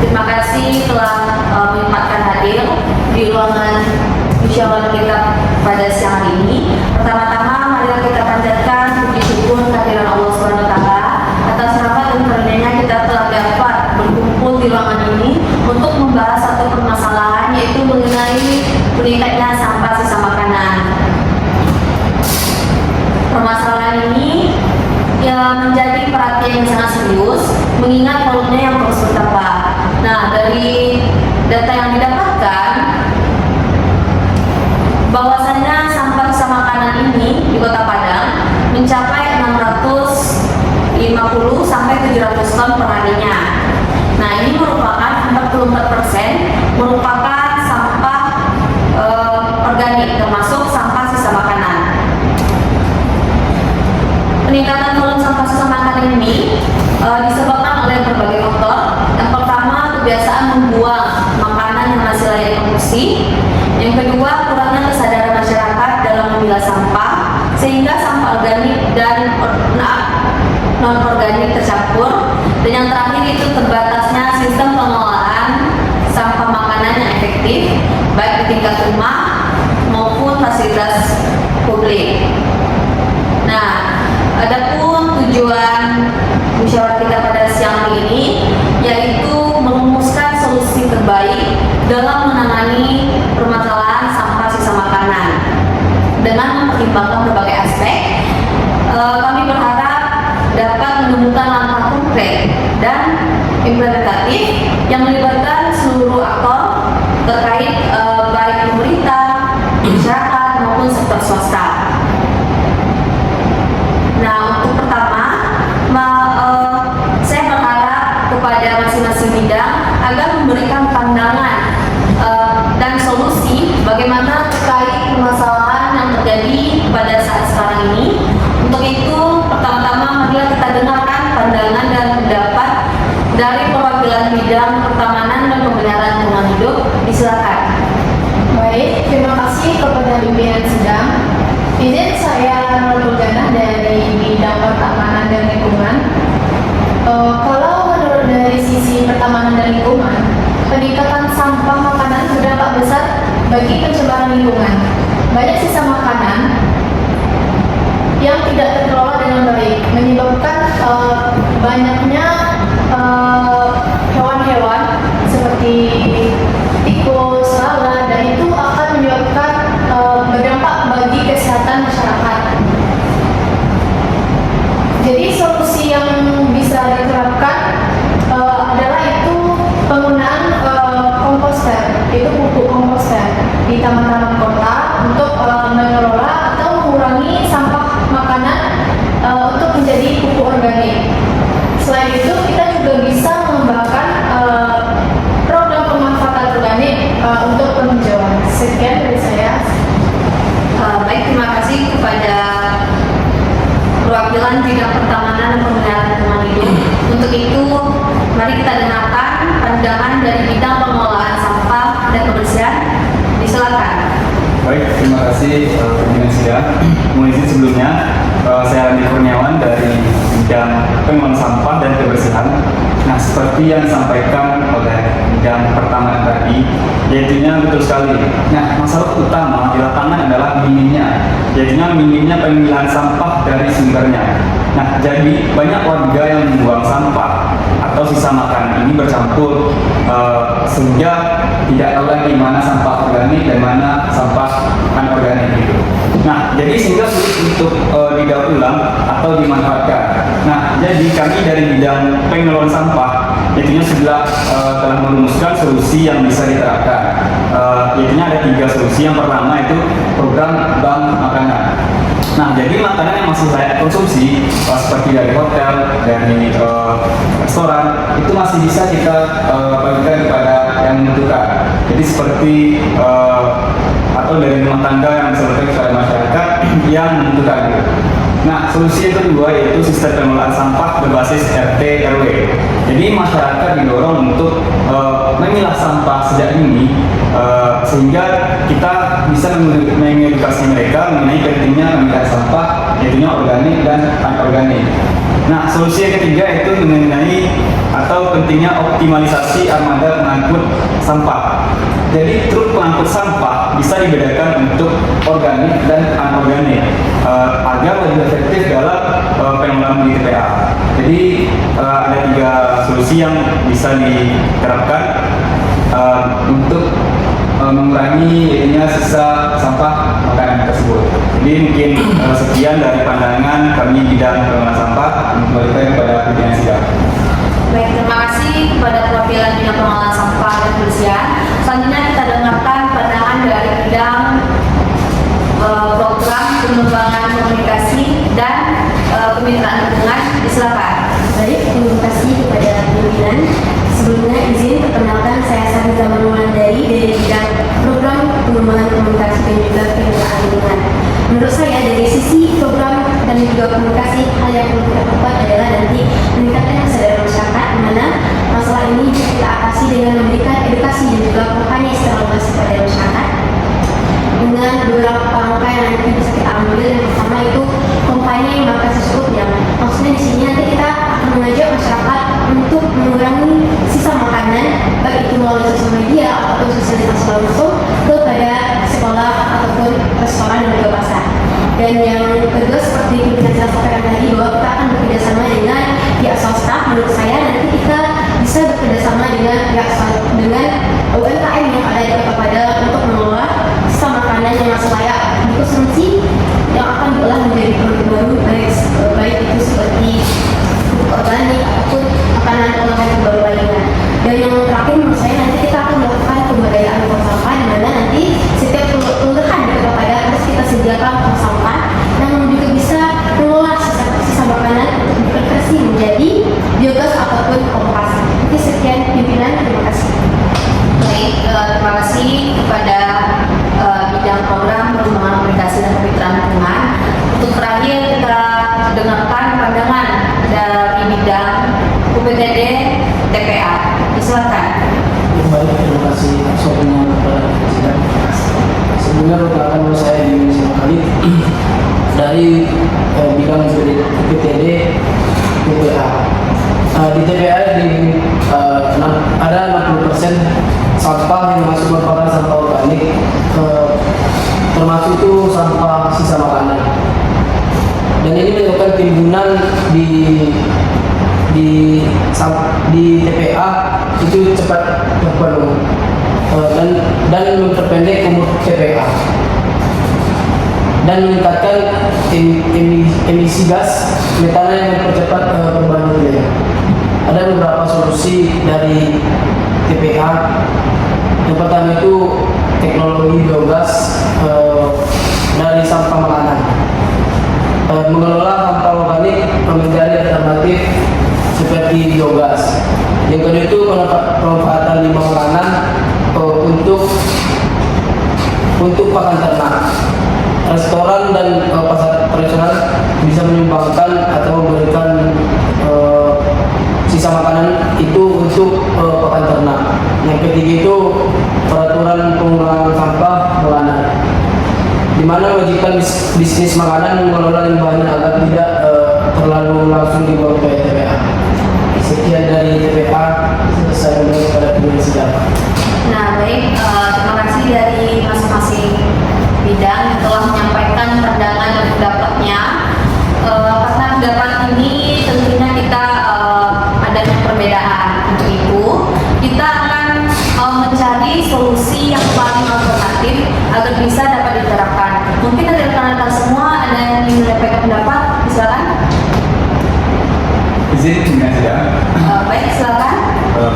Terima kasih telah menyempatkan hadir di ruangan musyawarah kita pada siang hari ini. Pertama-tama, marilah kita panjatkan puji syukur kehadiran Allah SWT atas rahmat dan karunia-Nya kita telah dapat berkumpul di ruangan ini untuk membahas satu permasalahan, yaitu mengenai meningkatnya sampah sisa makanan. Permasalahan ini menjadi perhatian yang sangat serius mengingat volumenya yang terus bertambah. Nah, dari data yang didapatkan bahwasannya sampah sisa makanan ini di Kota Padang mencapai 650 sampai 700 ton per harinya. Nah, ini merupakan 44% merupakan sampah organik, termasuk sampah sisa makanan. Peningkatan volume sampah sisa makanan ini disebabkan oleh berbagai faktor. Yang pertama, kebiasaan membuang makanan yang masih layak konsumsi. Yang kedua, kurangnya kesadaran masyarakat dalam memilah sampah, sehingga sampah organik dan non-organik tercampur. Dan yang terakhir itu terbatasnya sistem pengelolaan sampah makanan yang efektif, baik di tingkat rumah maupun fasilitas publik. Nah, adapun tujuan musyawarah kita pada siang hari ini yaitu merumuskan solusi terbaik dalam menangani permasalahan sampah sisa makanan dengan mempertimbangkan berbagai aspek. Kami berharap dapat menemukan langkah konkret dan implementatif yang melibatkan seluruh aktor terkait, baik pemerintah, masyarakat maupun sektor swasta. Nah, untuk pertama, saya berharap kepada masing-masing bidang agar memberikan pandangan dan solusi bagaimana terkait permasalahan yang terjadi pada saat sekarang ini. Untuk itu, pertama-tama marilah kita dengarkan pandangan dan pendapat dari perwakilan bidang pertamanan dan pemeliharaan lingkungan hidup. Disilakan. Baik, terima kasih kepada pimpinan sidang. Izin saya Nurjana dari bidang pertamanan dan lingkungan. Kalau menurut dari sisi pertamanan dan lingkungan, peningkatan sampah makanan berdampak besar bagi pencemaran lingkungan. Banyak sisa makanan yang tidak terkelola dengan baik, menyebabkan banyaknya hewan-hewan seperti tikus, lalat, dan itu akan menyebabkan berdampak bagi kesehatan masyarakat. Jadi solusi yang bisa diterapkan adalah itu penggunaan komposter, itu pupuk komposter di taman-taman kota untuk mengelola atau mengurangi sampah makanan untuk menjadi pupuk organik. Selain itu, kita juga bisa mengembangkan program pemanfaatan organik untuk penghijauan. Sekian dari saya. Baik, terima kasih kepada perwakilan bidang pertamanan dan pemeliharaan lingkungan hidup. Untuk itu, mari kita dengarkan pandangan dari bidang pengelolaan sampah dan kebersihan. Disilakan. Baik, terima kasih pimpinan sidang. Mohon izin sebelumnya, saya Andi Kurniawan dari bidang pengelolaan sampah dan kebersihan. Nah, seperti yang disampaikan oleh bidang pertama tadi, yaitunya betul sekali. Nah, masalah utama di lapangan adalah minimnya pemilahan sampah dari sumbernya. Nah, jadi banyak warga yang membuang sampah atau sisa makanan ini bercampur, sehingga tidak tahu lagi mana sampah organik dan mana sampah anorganik itu. Nah, jadi sehingga sulit untuk didaur ulang atau dimanfaatkan. Nah, jadi kami dari bidang pengelolaan sampah yaitunya sudah telah merumuskan solusi yang bisa diterapkan. Yaitunya ada 3 solusi. Yang pertama itu program bank makanan. Nah, jadi makanan yang masih layak konsumsi seperti dari hotel, dari restoran, itu masih bisa kita bagikan kepada yang membutuhkan. Jadi seperti atau dari rumah tangga yang bisa diberikan kepada masyarakat yang membutuhkan. Nah, solusi yang kedua yaitu sistem pengelolaan sampah berbasis RT RW. Jadi masyarakat didorong untuk memilah sampah sejak dini, sehingga kita bisa mengedukasi mereka mengenai pentingnya memilah sampah yaitu organik dan anorganik. Nah, solusi yang ketiga itu mengenai atau pentingnya optimalisasi armada pengangkut sampah. Jadi truk pengangkut sampah bisa dibedakan untuk organik dan anorganik agar lebih efektif dalam pengelolaan di TPA. Jadi ada 3 solusi yang bisa diterapkan untuk mengurangi sisa sampah makanan tersebut. Jadi mungkin sekian dari pandangan kami bidang pengelolaan sampah. Kembalikan kepada pimpinan sidang. Baik, terima kasih kepada perwakilan bidang pengelolaan sampah dan kebersihan. Selanjutnya kita dengarkan pandangan dari bidang program pengembangan komunikasi dan kemitraan lingkungan. Silakan. Baik, terima kasih kepada pimpinan. Sebelumnya izin perkenalkan, saya Sahiza Manulandari dari bidang program pengembangan komunikasi dan juga kemitraan lingkungan. Menurut saya dari sisi program dan juga komunikasi, hal yang perlu kita lakukan adalah nanti meningkatkan kesadaran masyarakat, di mana masalah ini bisa kita atasi dengan memberikan edukasi dan juga kampanye secara luas kepada masyarakat dengan beberapa langkah yang nanti bisa kita ambil. Yang pertama itu kampanye maka secukupnya. Maksudnya di sini nanti kita akan mengajak masyarakat untuk mengurangi sisa makanan, baik itu melalui sosial media ataupun sosialisasi langsung kepada sekolah ataupun restoran dan juga pasar. Dan yang kedua, seperti pimpinan saya sampaikan tadi, bahwa kita akan bekerjasama dengan pihak swasta. Menurut saya nanti kita bisa bekerjasama dengan pihak dengan UMKM yang ada di Kota Padang untuk mengelola sisa makanan yang masih layak dikonsumsi yang akan diolah menjadi produk baru, baik itu seperti organik ataupun makanan olahan baru lainnya. Dan yang terakhir menurut saya nanti kita akan melakukan pemberdayaan tong sampah, di mana nanti setiap kelurahan di Kota Padang harus kita sediakan tong sampah yang juga bisa mengolah sisa makanan untuk dikonversi menjadi biogas ataupun kompas. Oke, sekian pimpinan, terima kasih. Baik, terima kasih kepada bidang program pengembangan komunikasi dan kemitraan lingkungan. Untuk terakhir kita dengarkan pandangan dari bidang UPTD TPA. Silakan. Baik, terima kasih atas waktunya kepada sidang. Sebelumnya perkenalkan nama saya Dwi Khalid dari bidang UPTD TPA. Di TPA ada 60% sampah yang masuk merupakan sampah organik, termasuk itu sampah sisa makanan. Dan ini menyebabkan timbunan di TPA itu cepat berpenuh dan memperpendek umur TPA dan meningkatkan emisi gas metana yang mempercepat perubahan iklim. Ada beberapa solusi dari TPA. Yang pertama itu teknologi biogas dari sampah makanan. Mengelola sampah organik menjadi alternatif seperti biogas. Yang kedua itu pemanfaatan limbah makanan untuk pakan ternak. Restoran dan pasar tradisional bisa menyumbangkan atau memberikan sisa makanan itu untuk pakan ternak. Yang ketiga itu peraturan pengurangan sampah makanan, di mana wajibkan bisnis makanan mengelola limbahnya agar tidak terlalu langsung dibuang ke TPA. Sekian dari TPA, saya kembali kepada pimpinan sidang. Nah, baik, terima kasih dari masing-masing bidang yang telah menyampaikan pandangan dan pendapatnya. Karena pendapat ini tentunya kita adanya perbedaan. Untuk itu, kita akan mencari solusi yang paling alternatif agar bisa dapat diterapkan. Mungkin dari rekan-rekan semua ada yang ingin menyampaikan pendapat, silakan. Izin pimpinan sidang. Baik, silakan.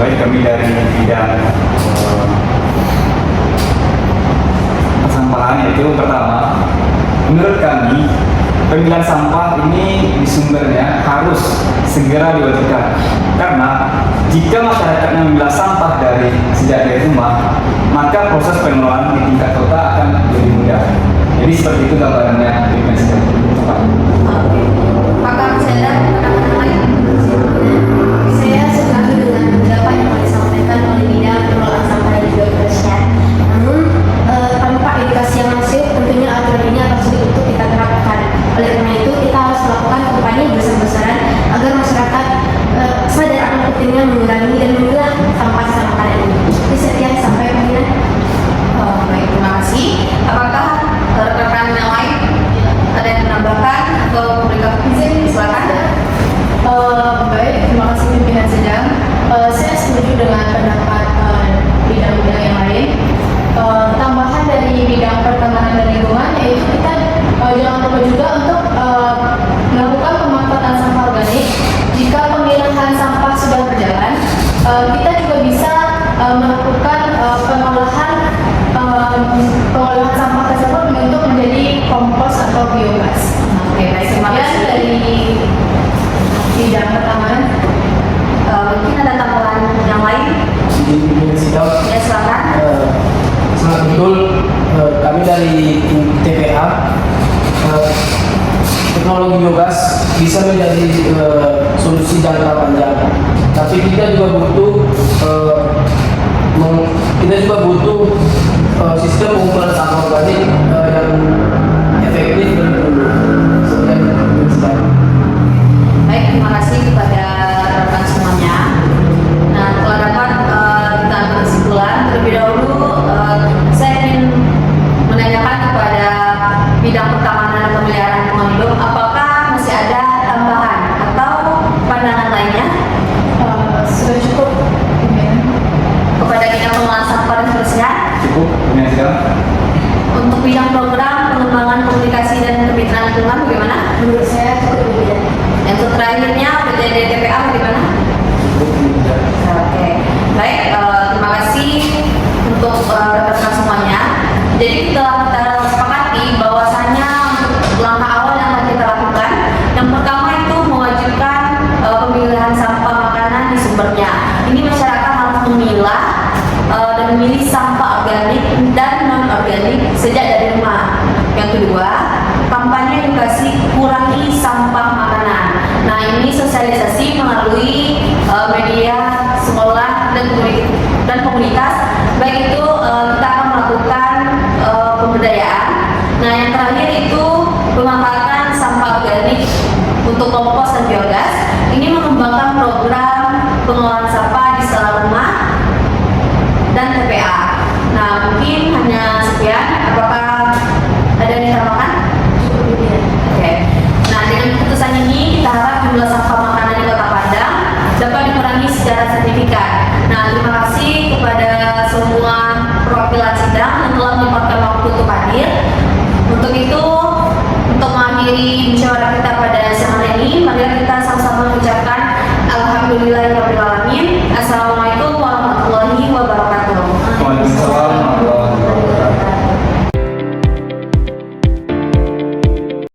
Baik, kami dari bidang persampahan, yaitu pertama, menurut kami pemilahan sampah ini di sumbernya harus segera diwajibkan, karena jika masyarakatnya memilah sampah sejak dari rumah, maka proses pengelolaan di tingkat kota akan lebih mudah. Jadi seperti itu gambarannya. Apakah masih ada pendapat lain? Saya setuju dengan pendapat yang disampaikan oleh bidang pengelolaan sampah dan juga kebersihan. Namun tanpa edukasi yang masif, tentunya aturan ini akan sulit untuk kita terapkan. Oleh karena itu, Pertemanan dan Lingkungan, yaitu kita jangan lupa juga untuk melakukan pemanfaatan sampah organik. Jika pemilahan sampah sudah berjalan, kita juga bisa melakukan pengolahan sampah tersebut untuk menjadi kompos atau biogas. Oke, baik, terima Sekian kasih. dari bidang pertemanan. Mungkin ada tambahan yang lain? Di bimbingan sidang Ya, silakan. sangat betul, kami dari TPA, teknologi biogas bisa menjadi solusi jangka panjang, tapi kita juga butuh sistem pengumpulan sampah organik yang efektif dan dulu. Sekian dari saya. Baik, terima kasih kepada rekan semuanya. Nah, kalau dapat kita ambil kesimpulan, terlebih dahulu saya ingin menanyakan kepada bidang pertamanan dan pemeliharaan lingkungan hidup, apakah masih ada tambahan atau pandangan lainnya Sudah cukup. kepada bidang pengelolaan sampah dan kebersihan? Cukup pimpinan sidang. Untuk bidang program pengembangan komunikasi dan kemitraan lingkungan bagaimana? Menurut saya cukup berbeda. Yang terakhirnya dari TPA bagaimana? Cukup tidak. Oke, baik. Terima kasih untuk rekan semuanya. Jadi telah kita sepakati bahwasannya untuk langkah awal yang akan kita lakukan, yang pertama itu mewajibkan pemilihan sampah makanan di sumbernya. Ini masyarakat harus memilah dan memilih sampah organik dan non organik sejak dari rumah. Yang kedua, kampanye edukasi kurangi sampah makanan. Nah, ini sosialisasi melalui media sekolah dan komunitas. Baik itu kita